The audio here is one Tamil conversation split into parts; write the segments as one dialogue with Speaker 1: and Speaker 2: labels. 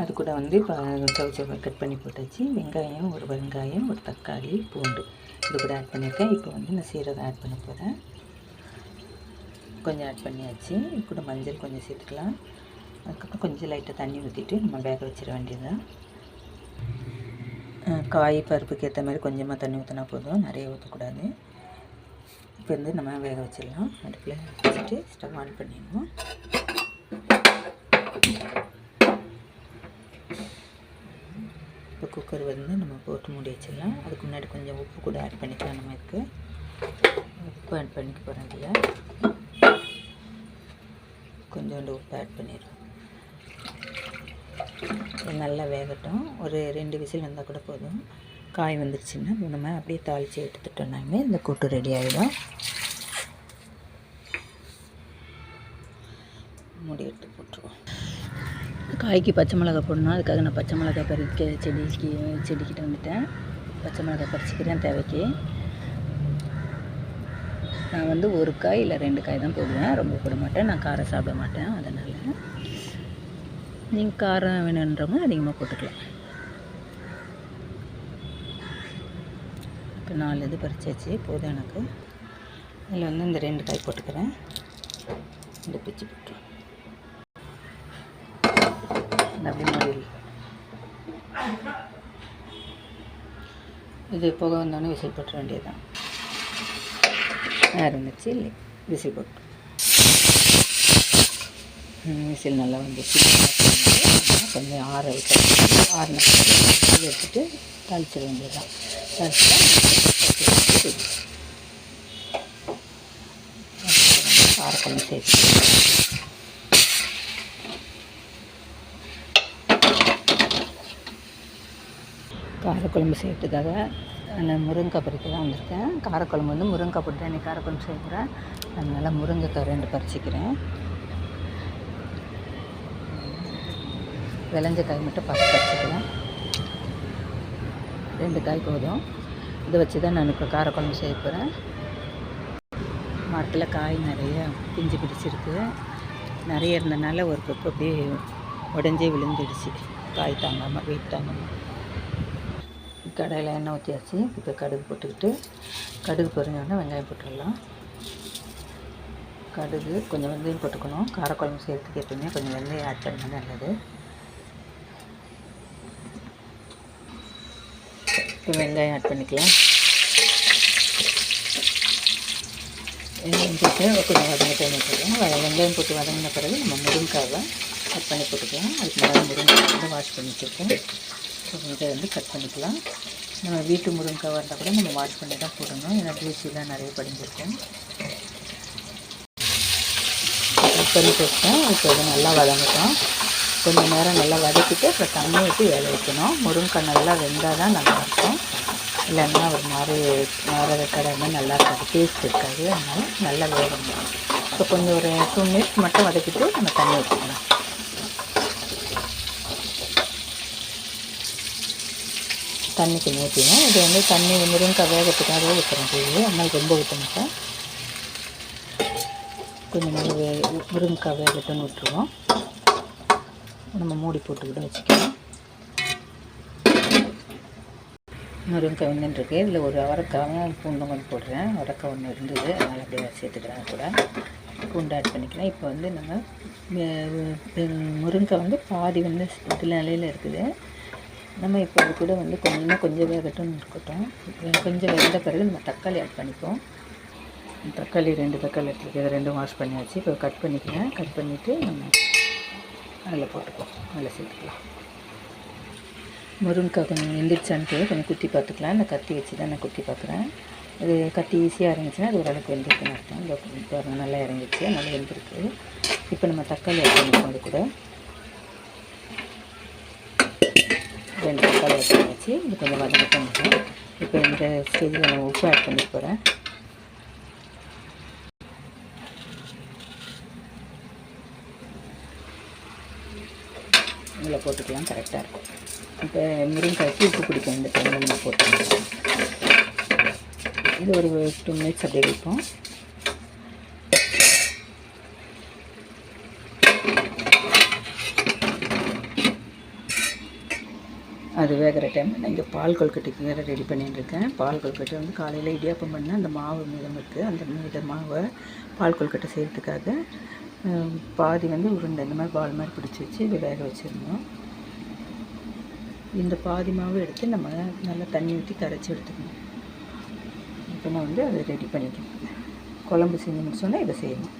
Speaker 1: அது கூட வந்து இப்போ சவுச்சவை கட் பண்ணி போட்டாச்சு. வெங்காயம், ஒரு வெங்காயம், ஒரு தக்காளி, பூண்டு இது கூட ஆட் பண்ணியிருக்கேன். இப்போ வந்து நான் சீரகம் ஆட் பண்ண போகிறேன். கொஞ்சம் ஆட் பண்ணியாச்சு. இது கூட மஞ்சள் கொஞ்சம் சேர்த்துக்கலாம். அதுக்கப்புறம் கொஞ்சம் லைட்டாக தண்ணி ஊற்றிட்டு நம்ம வேக வச்சிட வேண்டியதுதான். காய் பருப்புக்கு ஏற்ற மாதிரி கொஞ்சமாக தண்ணி ஊற்றினா போதும், நிறைய ஊற்றக்கூடாது. இப்போ வந்து நம்ம வேக வச்சிடலாம். அடுப்பில் வச்சுட்டு ஸ்டவ் ஆன் பண்ணிடுவோம். இப்போ குக்கர் வந்து நம்ம போட்டு மூடி வச்சிடலாம். அதுக்கு முன்னாடி கொஞ்சம் உப்பு கூட ஆட் பண்ணிக்கலாம். நம்ம இதுக்கு உப்பு ஆட் பண்ணிக்க போகிறோம். இதில் கொஞ்சோண்டு உப்பு ஆட் பண்ணிடுவோம். நல்லா வேகட்டும். ஒரு 2 விசில் வந்தால் கூட போதும். காய் வந்துடுச்சுன்னா நம்ம அப்படியே தாளித்து எடுத்துட்டோம்னாமே இந்த கூட்டு ரெடி ஆகிடும். மூடி எடுத்து போட்டுருவோம். காய்க்கு பச்சை மிளகா போடணும். அதுக்காக நான் பச்சை மிளகா பறிக்க செடிக்கிட்ட வந்துட்டேன். பச்சை மிளகா பறிச்சிக்கிறேன் தேவைக்கு. நான் வந்து 1 காய் இல்லை 2 காய் தான் போடுவேன், ரொம்ப போட மாட்டேன். நான் காரம் சாப்பிட மாட்டேன். அதனால் நீங்கள் காரம் வேணுன்றவங்க அதிகமாக போட்டுக்கலாம். இப்போ 4 இது பறிச்சாச்சு, போதும் எனக்கு. இதில் வந்து இந்த 2 காய் போட்டுக்கிறேன். இந்த பிச்சு போட்டுருவோம். அப்படி முடியல. இது போக வந்தோடனே விசில் போட்டுற வேண்டியதுதான். ஆரம்பிச்சு இல்லை விசில் போட்டு விசில் நல்லா வந்துச்சு. கொஞ்சம் ஆற வச்சு எடுத்துகிட்டு தாளிச்சிட வேண்டியதுதான். காரக்குழம்பு சேர்த்து காரக்குழம்பு சேர்த்துக்காக நான் முருங்கைக்காய் பறிக்க தான் வந்திருக்கேன். காரக்குழம்பு வந்து முருங்கைக்காய் போட்டு இன்றைக்கி காரக்குழம்பு சேர்க்குறேன். அதனால் முருங்கைக்காய் 2 பறிச்சிக்கிறேன். விளைஞ்ச காய் மட்டும் பறிச்சிக்கிறேன். 2 காய் போதும். இதை வச்சு தான் நான் இப்போ காரக்குழம்பு செய்ய போகிறேன். மரத்தில் காய் நிறைய பிஞ்சு பிடிச்சிருக்கு. நிறைய இருந்தனால ஒரு பக்கம் அப்படியே உடஞ்சே விழுந்துடுச்சு. காய் தாங்காமல், வெயிட் தாங்காமல். கடையில் எண்ணெய் ஊற்றியாச்சு. இப்போ கடுகு போட்டுக்கிட்டு கடுகு பொரிஞ்சோடனே வெங்காயம் போட்டுடலாம். கடுகு கொஞ்சம் வெந்தயம் போட்டுக்கணும். காரக்குழம்பு சேர்த்துக்கு எப்பவுமே கொஞ்சம் வெந்தயம் ஆட் பண்ணால் நல்லது. இப்போ வெங்காயம் ஆட் பண்ணிக்கலாம். வெங்காயம் போட்டு கொஞ்சம் வதங்கிட்டே போட்டுக்கலாம். வெங்காயம் போட்டு வதங்கின பிறகு நம்ம முருங்கைக்காவை கட் பண்ணி போட்டுக்கலாம். அதுக்கு மேலே முருங்கைக்காய் வந்து வாஷ் பண்ணி வச்சுருக்கோம். இதை வந்து கட் பண்ணிக்கலாம். நம்ம வீட்டு முருங்கைக்காய் இருந்தால் கூட நம்ம வாஷ் பண்ணி தான் போடணும். ஏன்னா தூசிலாம் நிறைய படிஞ்சிருக்கும். கட் பண்ணி போட்டேன். இப்போ இதை நல்லா வதங்கட்டும். கொஞ்சம் நேரம் நல்லா வதக்கிட்டு அப்புறம் தண்ணி ஊற்றி வேக வைக்கணும். முருங்கைக்காய் நல்லா வெந்தால் தான் நல்லாயிருக்கும். இல்லைன்னா ஒரு மாதிரி கடமை நல்லா இருக்காது, டேஸ்ட் இருக்காது. அதனால் நல்லா வேகணும். இப்போ கொஞ்சம் ஒரு 2 மினிட்ஸ் மட்டும் வதக்கிட்டு நம்ம தண்ணி ஊற்றிக்கலாம். தண்ணி கொஞ்சம் ஊற்றினோம். இது வந்து தண்ணி முருங்கைக்காய் வேகத்துக்காகவே ஊற்றுறேன். அதனால் ரொம்ப ஊற்ற மாட்டேன். கொஞ்சம் முருங்கைக்காய் வேகட்டும்னு விட்டுருவோம். நம்ம மூடி போட்டு கூட வச்சுக்கலாம். முருங்கைக்காய் வெந்துருக்கு. இதில் ஒரு அவரைக்காயும் பூண்டும் கொஞ்சம் போடுறேன். அவரைக்காய் ஒன்று இருந்தது, அதனால் அப்படியே சேர்த்துக்கிறேன். கூட பூண்டு ஆட் பண்ணிக்கலாம். இப்போ வந்து நம்ம முருங்கைக்காய் வந்து பாதி வந்து இதில் நிலையில் இருக்குது. நம்ம இப்போ அது கூட வந்து கொஞ்சம் வேகட்டும்னு இருக்கட்டும். கொஞ்சம் வெந்த பிறகு நம்ம தக்காளி ஆட் பண்ணிப்போம். தக்காளி 2 தக்காளி எடுத்துருக்கு. இதை 2 வாஷ் பண்ணியாச்சு. இப்போ கட் பண்ணிக்கிறேன். கட் பண்ணிவிட்டு நம்ம அதில் போட்டுப்போம். அதில் சேர்த்துக்கலாம். முருங்கைக்காய் கொஞ்சம் வெந்துடுச்சான்ட்டு கொஞ்சம் குத்தி பார்த்துக்கலாம். இந்த கத்தி வச்சு தான் நான் குத்தி பார்க்குறேன். இது கத்தி ஈஸியாக இறங்கிச்சுன்னா அது ஓரளவுக்கு வெந்திருக்குன்னு அர்த்தம். இந்த நல்லா இறங்கிச்சு, நல்லா வெந்திருக்கு. இப்போ நம்ம தக்காளி ஆட் பண்ணிப்போம். அது கூட 2 தக்காளி ஆட் பண்ணியாச்சு. இது கொஞ்சம் வதங்கட்டும். இப்போ இந்த ஸ்டேஜில் நான் உப்பு ஆட் பண்ணி போகிறேன். இதில் போட்டுக்கலாம், கரெக்டாக இருக்கும். இப்போ முருங்கைக்காய்க்கு உப்பு பிடிக்கும். இந்த டைமில் நம்ம போட்டுக்கலாம். இது ஒரு 2 மினிட்ஸ் அப்படியே வைப்போம். அது வேகிற டைம் நான் இங்கே பால் கொழுக்கட்டைக்கு வேறு ரெடி பண்ணிட்டுருக்கேன். பால் கொழுக்கட்டை வந்து காலையில் இடியாப்பம் பண்ணால் அந்த மாவு மீதம் இருக்குது. அந்த மாவை பால் கொழுக்கட்டை செய்கிறதுக்காக பாதி வந்து உருண்டை இந்த மாதிரி பால் மாதிரி பிடிச்சி வச்சு இதை வேக வச்சிடணும். இந்த பாதி மாவு எடுத்து நம்ம நல்லா தண்ணி ஊற்றி கரைச்சி எடுத்துக்கணும். இப்போ நான் வந்து அதை ரெடி பண்ணிக்கணும். குழம்பு செஞ்சு முடிச்சோன்னா இதை செய்யணும்.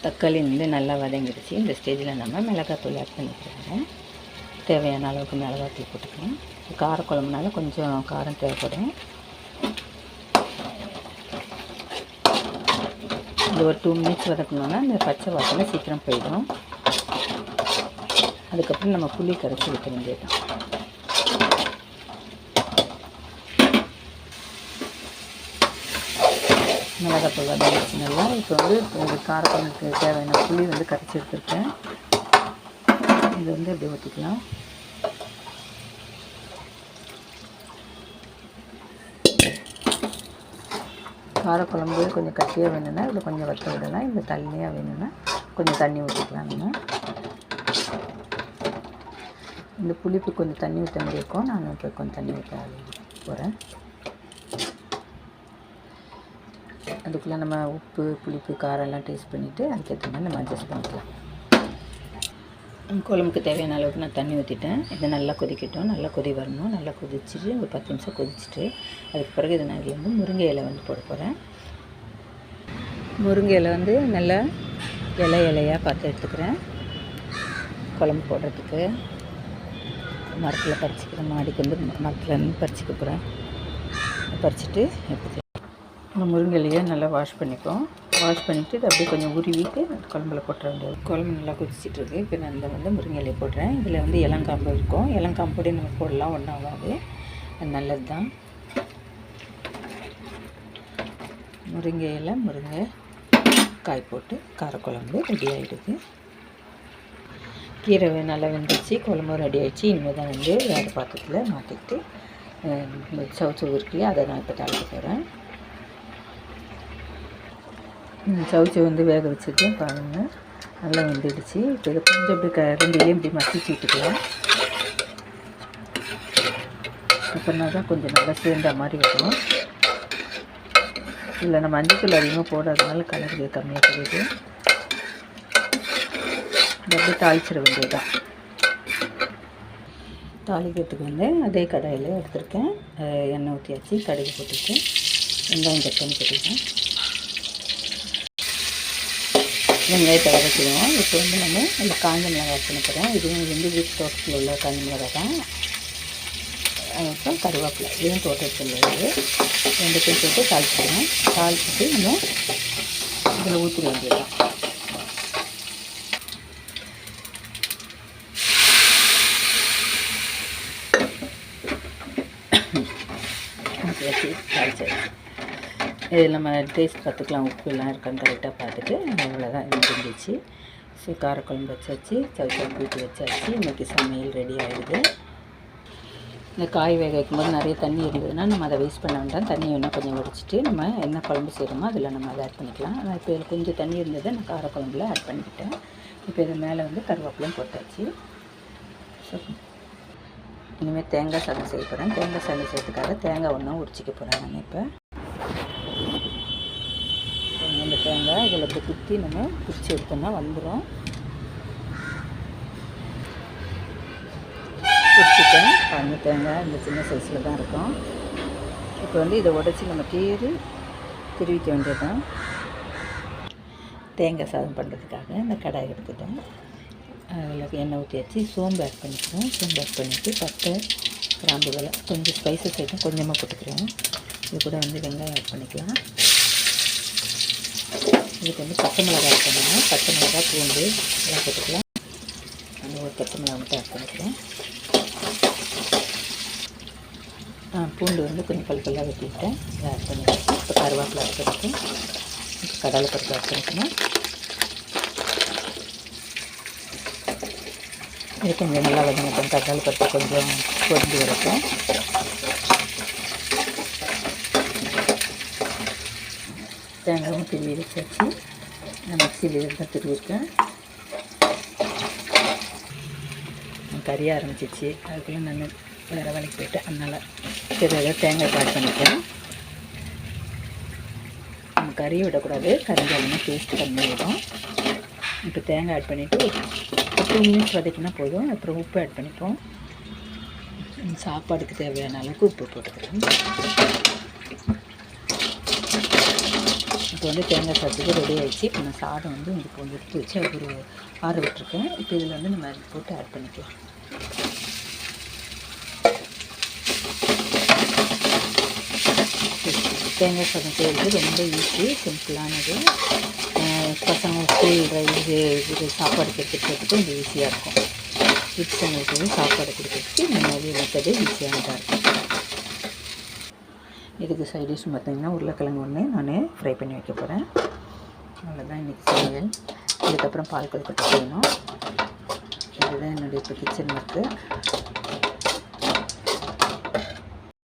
Speaker 1: தக்காளி வந்து நல்லா வதங்கிடுச்சு. இந்த ஸ்டேஜில் நம்ம மிளகாத்தூள் ஆட் பண்ணிக்கிறோம். தேவையான அளவுக்கு மிளகாத்தூள் போட்டுக்கலாம். காரக்குழம்புனால கொஞ்சம் காரம் தேவைப்படும். இது ஒரு 2 மினிட்ஸ் வதக்கணுன்னா இந்த பச்சை வாசனை சீக்கிரம் போயிடும். அதுக்கப்புறம் நம்ம புளி கரைச்சி வைக்க வேண்டியதுதான். மிளகாத்தூள் வதங்கிடுச்சு நல்லா. இப்போ வந்து இந்த காரக்குழம்புக்கு தேவையான புளி வந்து கரைச்சி எடுத்துருக்கேன். இது வந்து அப்படியே ஊற்றிக்கலாம். காரக்குழம்பு கொஞ்சம் கட்டியாக வேணும்னா இதில் கொஞ்சம் வற்ற விடலாம். இந்த தண்ணியாக வேணும்னா கொஞ்சம் தண்ணி ஊற்றிக்கலாம். நம்ம இந்த புளிப்பு கொஞ்சம் தண்ணி ஊற்ற மாதிரி இருக்கும். நான் இப்போ கொஞ்சம் தண்ணி ஊற்ற போகிறேன். அதுக்குள்ளே நம்ம உப்பு புளிப்பு காரம் எல்லாம் டேஸ்ட் பண்ணிவிட்டு அதுக்கேற்ற மாதிரி நம்ம அட்ஜஸ்ட் பண்ணிக்கலாம். குழம்புக்கு தேவையான அளவுக்கு நான் தண்ணி ஊற்றிட்டேன். இதை நல்லா கொதிக்கட்டும். நல்லா கொதி வரணும். நல்லா கொதிச்சுட்டு ஒரு 10 நிமிஷம் கொதிச்சுட்டு அதுக்கு பிறகு இதை நான் இதில் வந்து முருங்கை இலை வந்து போட போகிறேன். முருங்கை இலை வந்து நல்லா இலையாக பார்த்து எடுத்துக்கிறேன். குழம்பு போடுறதுக்கு மரத்தில் பறிச்சிக்கிறேன். மாடிக்கு வந்து மரத்துலேருந்து பறிச்சிக்க போகிறேன். பறிச்சுட்டு எப்படி இந்த முருங்கை இலையை நல்லா வாஷ் பண்ணிப்போம். வாஷ் பண்ணிவிட்டு இது அப்படியே கொஞ்சம் உருவிட்டு குழம்புல போட்டுற வேண்டியது. குழம்பு நல்லா கொதிச்சிட்ருக்கு. இப்போ நான் இந்த வந்து முருங்கை இலையை போடுறேன். இதில் வந்து இளங்காம்பு இருக்கும். இளங்காம்போடய நம்ம போடலாம், ஒன்றும் ஆகாது. அது நல்லது தான். முருங்கை இலை முருங்கை காய் போட்டு காரக்குழம்பு ரெடி ஆகிடுது. கீரை நல்லா வெந்துச்சு. குழம்பு ரெடி ஆகிடுச்சு. இனிமேல் தான் வந்து வேறு பாத்திரத்தில் மாற்றிக்கிட்டு சவுச்சவு இருக்குல்லையா அதை நான் இப்போ தாளிக்க போகிறேன். சவுச்சி வந்து வேக வச்சுட்டு பாருங்கள் நல்லா வெந்துடுச்சு. இப்போ இதை கொஞ்சம் அப்படி ரெண்டையும் இப்படி மசிச்சு விட்டுக்கலாம். அப்படின்னா தான் கொஞ்சம் நல்லா சேர்ந்த மாதிரி வரும். இல்லை நம்ம மஞ்சள் அதிகமாக போடாதனால கலர் கம்மியாக தெரியுது. இதை அப்படியே தாளிச்சிட வேண்டியதுதான். தாளிக்கிறதுக்கு வந்து அதே கடாயில் எடுத்துருக்கேன். எண்ணெய் ஊற்றியாச்சு. கடுகு போட்டுட்டு வெங்காயம் கட் பண்ணி போட்டுருக்கேன். வெங்காயத்தை வதக்கிடுவோம். இப்போ வந்து நம்ம அந்த காஞ்ச மிளகாய் ஆட் பண்ண போகிறோம். இதுவும் வந்து வீட்டு தோட்டத்தில் உள்ள காஞ்ச மிளகாய் தான். அப்புறம் கருவேப்பிலை இதுவும் தோட்டத்தில் உள்ளது. ரெண்டுத்தையும் போட்டு தாளிச்சிடுவோம். தாளிச்சிட்டு நம்ம இதில் ஊற்றிட வேண்டியதுதான். தாளிச்சாச்சு. இது நம்ம டேஸ்ட் பார்த்துக்கலாம். உப்பு எல்லாம் இருக்கான்னு கரெக்டாக பார்த்துட்டு அவ்வளோதான். இது முடிஞ்சிச்சு. ஸோ காரக்குழம்பு வச்சாச்சு. சவுச்சா கூட்டி வச்சாச்சு. இன்றைக்கி சமையல் ரெடி ஆகிடுது. இந்த காய் வேக வைக்கும்போது நிறைய தண்ணி இருந்ததுன்னா நம்ம அதை வேஸ்ட் பண்ண வேண்டாம். தண்ணி வேணால் கொஞ்சம் வடிச்சிட்டு நம்ம என்ன குழம்பு செய்கிறோமோ அதில் நம்ம அதை ஆட் பண்ணிக்கலாம். ஆனால் இப்போ இதில் கொஞ்சம் தண்ணி இருந்ததை நான் காரக்குழம்புல ஆட் பண்ணிக்கிட்டேன். இப்போ இது மேலே வந்து கருவேப்பிலையும் போட்டாச்சு. ஸோ இனிமேல் தேங்காய் சாதம் செய்ய போகிறேன். தேங்காய் சாதம் செய்யறதுக்காக தேங்காய் ஒன்றும் உரிச்சிக்க போகிறேன். நம்ம இப்போ இந்த தேங்காய் இதில் இப்படி குத்தி நம்ம பிடிச்சி எடுத்தோம்னா வந்துடும். பிடிச்சிட்டேன். அந்த தேங்காய் இந்த சின்ன சைஸில் தான் இருக்கும். இப்போ வந்து இதை உடச்சி நம்ம திருவிக்க வேண்டியது தான். தேங்காய் சாதம் பண்ணுறதுக்காக இந்த கடாய் எடுத்துட்டேன். அதில் எண்ணெய் ஊற்றியாச்சு. சோம்பு ஆட் பண்ணிக்கிறோம். சோம்பு ஆட் பண்ணிவிட்டு பட்டை கிராம்பு இதெல்லாம் கொஞ்சம் ஸ்பைசஸ் ஐட்டம் கொஞ்சமாக போட்டுக்கிறோம். இது கூட வந்து வெங்காயம் ஆட் பண்ணிக்கலாம். இதுக்கு வந்து பச்சை மிளகாய் ஆட் பண்ணுவோம். பச்சை மிளகாய் பூண்டு எல்லாம் போட்டுக்கலாம். அந்த ஒரு பச்சை மிளகாய் மட்டும் ஆட் பண்ணிக்கிறேன். பூண்டு வந்து கொஞ்சம் பல்கெல்லாம் வெட்டிவிட்டேன். இதை ஆட் பண்ணிக்கிறேன். இப்போ கருவேப்பிலை ஆட் பண்ணிட்டு இப்போ கடலைப்பருப்பு ஆட் பண்ணிக்கணும். இது கொஞ்சம் நல்லா வதங்கட்டும். கடலைப்பருப்பு கொஞ்சம் பொரிஞ்சு வரட்டும். தேங்காயும் திருவி வச்சாச்சு. நான் மிக்சியில் தான் திருவிருக்கேன். கறிய ஆரம்பிச்சிச்சு. அதுக்குள்ளே நான் வேறு வேலைக்கு போயிட்டேன். அதனால் சரி ஏதாவது தேங்காய் ஆட் பண்ணிக்கிறேன். நம்ம கறியை விடக்கூடாது, கறிஞ்சாலுமே டேஸ்ட் கம்மியாகிடும். இப்போ தேங்காய் ஆட் பண்ணிவிட்டு ஒரு 2 மினிட்ஸ் வதக்கினா போதும். அப்புறம் உப்பு ஆட் பண்ணிப்போம். சாப்பாடுக்கு தேவையான அளவுக்கு உப்பு போட்டுக்கிறேன். இப்போ தேங்காய் சாதத்துக்கு ரெடி ஆகிடுச்சு. இப்போ நான் சாதம் இங்கே கொஞ்சம் எடுத்து வச்சு ஒரு ஆற விட்டுருக்கேன். இப்போ இதில் நம்ம போட்டு ஆட் பண்ணிக்கலாம். தேங்காய் சாதம் செய்கிறது ரொம்ப ஈஸி, சிம்பிளானது. பசங்க ஸ்கூல் இது சாப்பாடு கொடுத்துட்டு கொஞ்சம் ஈஸியாக இருக்கும். கிட்ஸ் அவங்களுக்கு சாப்பாடு கொடுக்குறதுக்கு இந்த மாதிரி மெத்தடு ஈஸியானதாக இருக்கும். இதுக்கு சைட் டிஷ் பார்த்திங்கன்னா உருளைக்கிழங்கு ஒன்று நான் ஃப்ரை பண்ணி வைக்க போகிறேன். அவ்வளோதான் இன்றைக்கி சமையல். இதுக்கப்புறம் பால் கொழுக்கட்டை செய்யணும். இதுதான் என்னுடைய இப்போ கிச்சன் ஒர்க்கு.